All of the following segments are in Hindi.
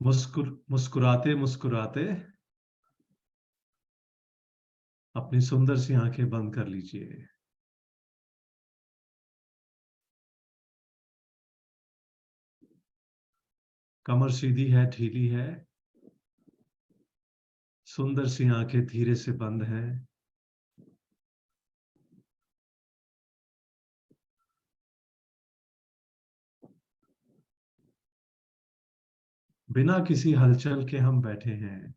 मुस्कुराते मुस्कुराते अपनी सुंदर सी आंखें बंद कर लीजिए। कमर सीधी है, ढीली है। सुंदर सी आंखें धीरे से बंद हैं। बिना किसी हलचल के हम बैठे हैं।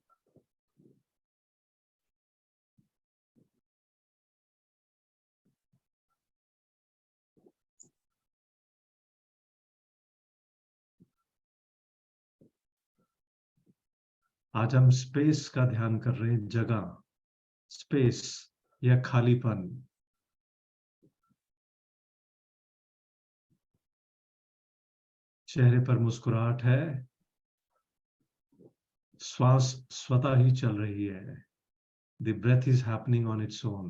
आज हम स्पेस का ध्यान कर रहे हैं, जगह, स्पेस या खालीपन। चेहरे पर मुस्कुराहट है। श्वास स्वतः ही चल रही है। The breath is happening on its own.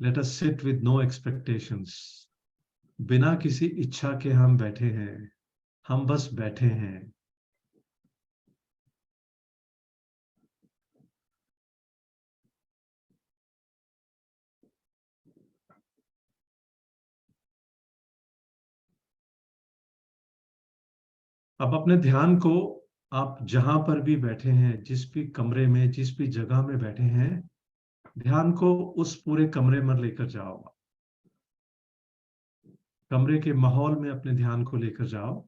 Let us sit with no expectations. बिना किसी इच्छा के हम बैठे हैं। हम बस बैठे हैं। अब अपने ध्यान को आप जहां पर भी बैठे हैं, जिस भी कमरे में, जिस भी जगह में बैठे हैं, ध्यान को उस पूरे कमरे में लेकर जाओ। कमरे के माहौल में अपने ध्यान को लेकर जाओ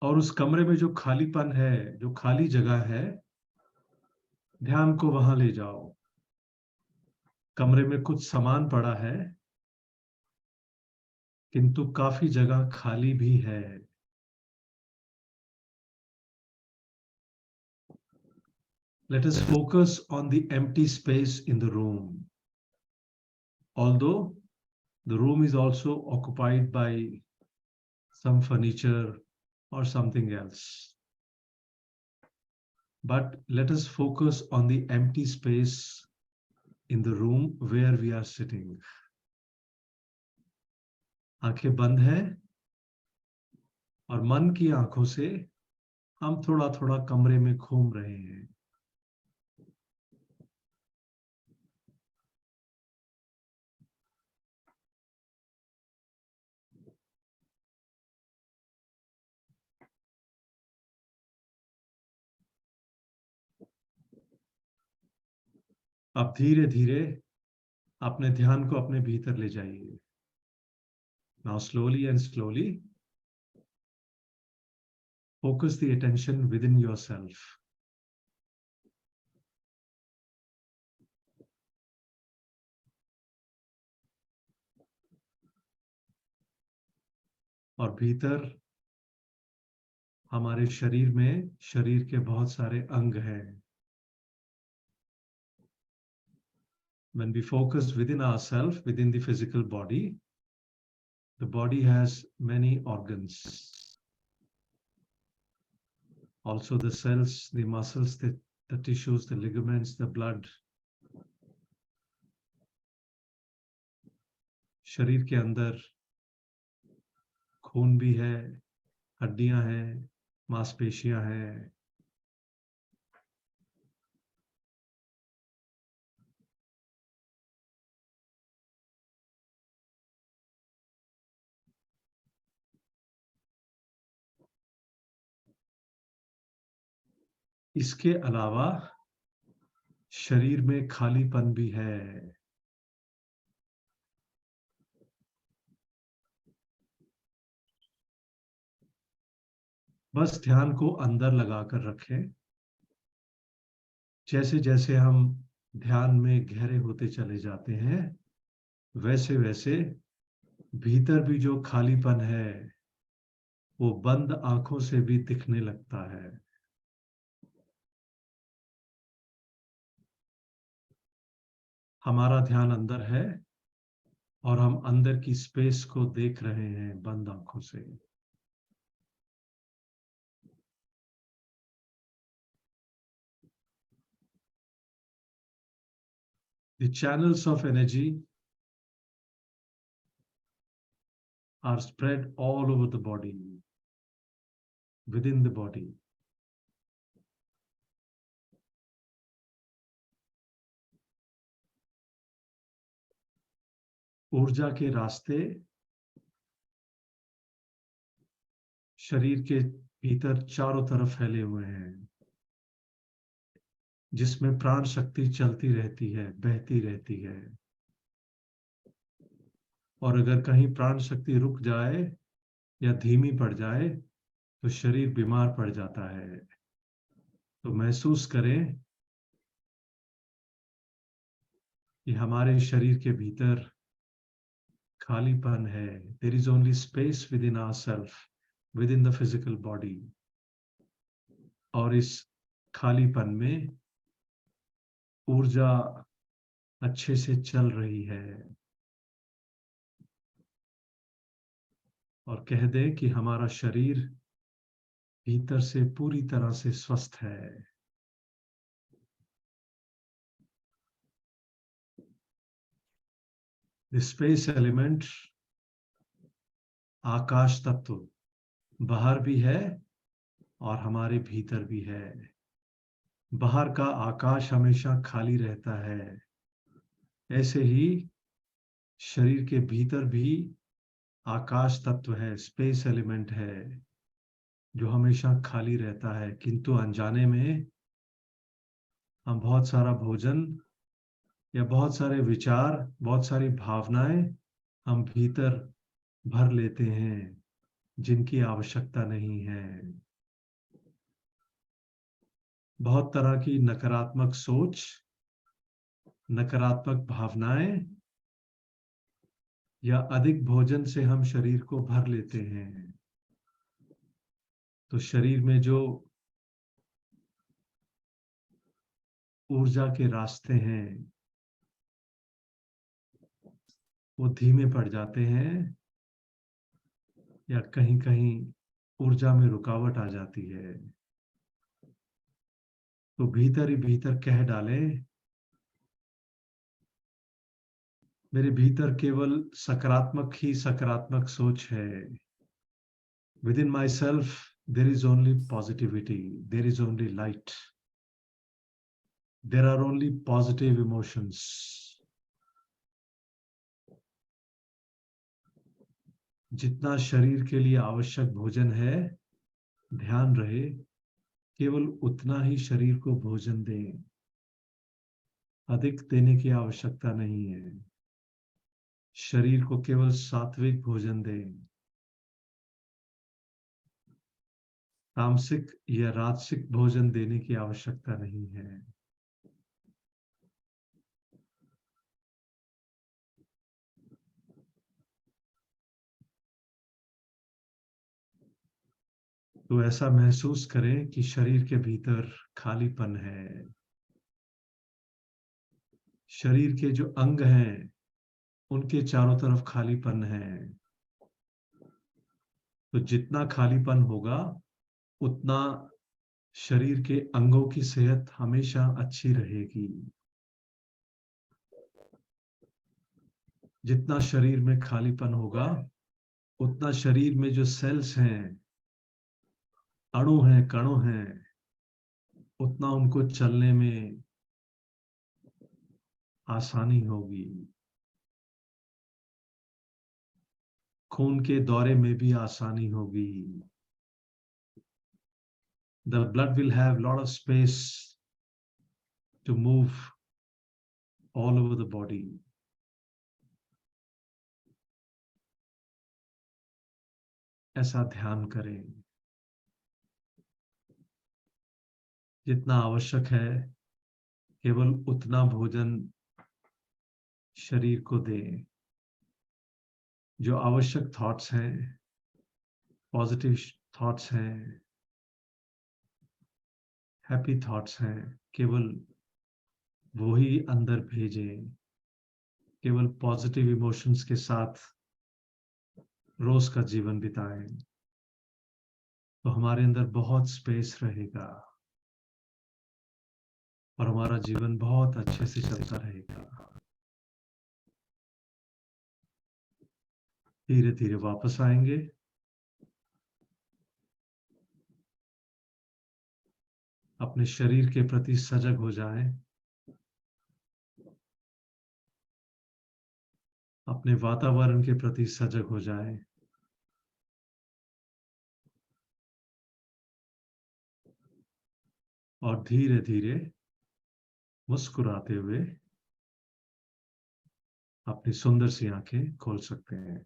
और उस कमरे में जो खालीपन है, जो खाली जगह है, ध्यान को वहां ले जाओ। कमरे में कुछ सामान पड़ा है, किंतु काफी जगह खाली भी है। Let us focus on the empty space in the room. Although the room is also occupied by some furniture or something else. But let us focus on the empty space in the room where we are sitting. आंखें बंद हैं और मन की आंखों से हम थोड़ा थोड़ा कमरे में घूम रहे हैं। अब धीरे धीरे अपने ध्यान को अपने भीतर ले जाइए। Now slowly and slowly focus the attention within yourself. और भीतर हमारे शरीर में, शरीर के बहुत सारे अंग हैं। When we focus within ourselves, within the physical body, the body has many organs. Also the cells, the muscles, the tissues, the ligaments, the blood. शरीर के अंदर खून भी है, हड्डियां हैं, मांसपेशियां हैं। इसके अलावा शरीर में खालीपन भी है। बस ध्यान को अंदर लगाकर रखें। जैसे जैसे हम ध्यान में गहरे होते चले जाते हैं, वैसे वैसे भीतर भी जो खालीपन है वो बंद आंखों से भी दिखने लगता है। हमारा ध्यान अंदर है और हम अंदर की स्पेस को देख रहे हैं बंद आंखों से। The channels of energy are spread all over the body. within the body. ऊर्जा के रास्ते शरीर के भीतर चारों तरफ फैले हुए हैं, जिसमें प्राण शक्ति चलती रहती है, बहती रहती है। और अगर कहीं प्राण शक्ति रुक जाए या धीमी पड़ जाए तो शरीर बीमार पड़ जाता है। तो महसूस करें कि हमारे शरीर के भीतर खालीपन है। There is only space within ourselves, within the physical body. और इस खालीपन में ऊर्जा अच्छे से चल रही है। और कह दे कि हमारा शरीर भीतर से पूरी तरह से स्वस्थ है। The space element, आकाश तत्व, बाहर भी है और हमारे भीतर भी है। बाहर का आकाश हमेशा खाली रहता है, ऐसे ही शरीर के भीतर भी आकाश तत्व है, स्पेस एलिमेंट है, जो हमेशा खाली रहता है। किंतु अनजाने में हम बहुत सारा भोजन या बहुत सारे विचार, बहुत सारी भावनाएं हम भीतर भर लेते हैं, जिनकी आवश्यकता नहीं है। बहुत तरह की नकारात्मक सोच, नकारात्मक भावनाएं या अधिक भोजन से हम शरीर को भर लेते हैं। तो शरीर में जो ऊर्जा के रास्ते हैं वो धीमे पड़ जाते हैं या कहीं कहीं ऊर्जा में रुकावट आ जाती है। तो भीतर ही भीतर कह डालें, मेरे भीतर केवल सकारात्मक ही सकारात्मक सोच है। Within myself there is only positivity, there is only light, there are only positive emotions. जितना शरीर के लिए आवश्यक भोजन है, ध्यान रहे केवल उतना ही शरीर को भोजन दें, अधिक देने की आवश्यकता नहीं है। शरीर को केवल सात्विक भोजन दें, तामसिक या राजसिक भोजन देने की आवश्यकता नहीं है। तो ऐसा महसूस करें कि शरीर के भीतर खालीपन है। शरीर के जो अंग हैं उनके चारों तरफ खालीपन है। तो जितना खालीपन होगा उतना शरीर के अंगों की सेहत हमेशा अच्छी रहेगी। जितना शरीर में खालीपन होगा उतना शरीर में जो सेल्स हैं, अणु हैं, कणु हैं, उतना उनको चलने में आसानी होगी। खून के दौरे में भी आसानी होगी। The blood will have lot of space to move all over the body. ऐसा ध्यान करें। जितना आवश्यक है केवल उतना भोजन शरीर को दें। जो आवश्यक थॉट्स हैं, पॉजिटिव थॉट्स हैं, हैप्पी थॉट्स हैं, केवल वो ही अंदर भेजें। केवल पॉजिटिव इमोशंस के साथ रोज का जीवन बिताएं, तो हमारे अंदर बहुत स्पेस रहेगा और हमारा जीवन बहुत अच्छे से चलता रहेगा। धीरे धीरे वापस आएंगे। अपने शरीर के प्रति सजग हो जाएं, अपने वातावरण के प्रति सजग हो जाएं, और धीरे धीरे मुस्कुराते हुए अपनी सुंदर सी आंखें खोल सकते हैं।